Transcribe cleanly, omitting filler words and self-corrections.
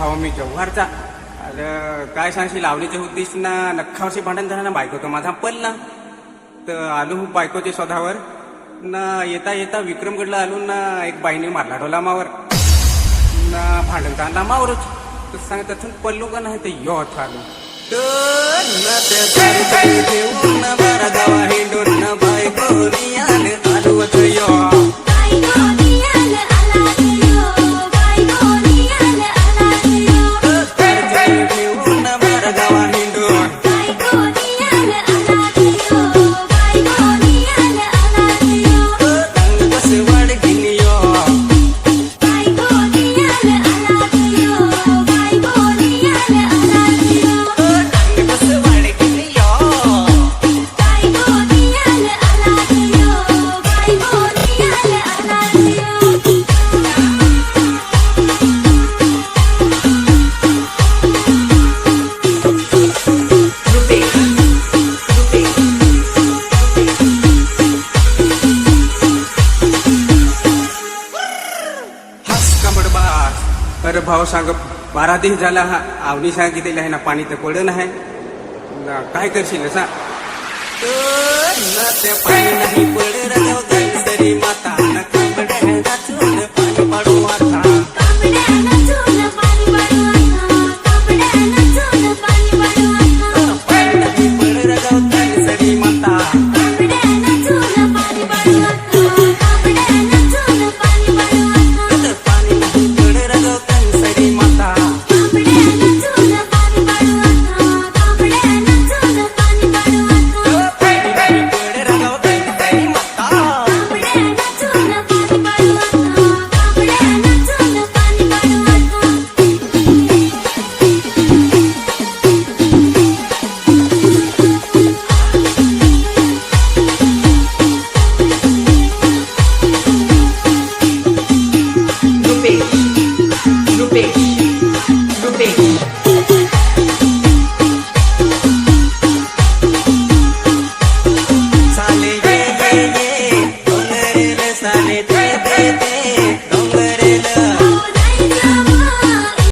भावा मी जव्हारचा. अरे काय सांगशील, लावणीचे उद्देश ना नख्खावरशी भांडण झालं ना, बायको तो माझा पल ना. तर आलो हो बायकोच्या शोधावर ना. येता येता विक्रमगडला आलो ना, एक बाईने मारला डोला मावर ना. भांडण काढला मावरच. तर सांग त्यातून पल्लो का नाही तर योथ आलो. तर ना त्या दारू घेऊन ना बारा गावा हिंडून ना बायको नियाने आलोच यो. अरे भाऊ सांग, 12 दिवस झाला हा आवनी सांगितलेलं आहे ना, पाणी तर पडलं नाही ना. काय करशील सांग. त्या पाणी नाही पडलं तरी माता ना पाणी पाडू आता. साले ये साले दे दे दे.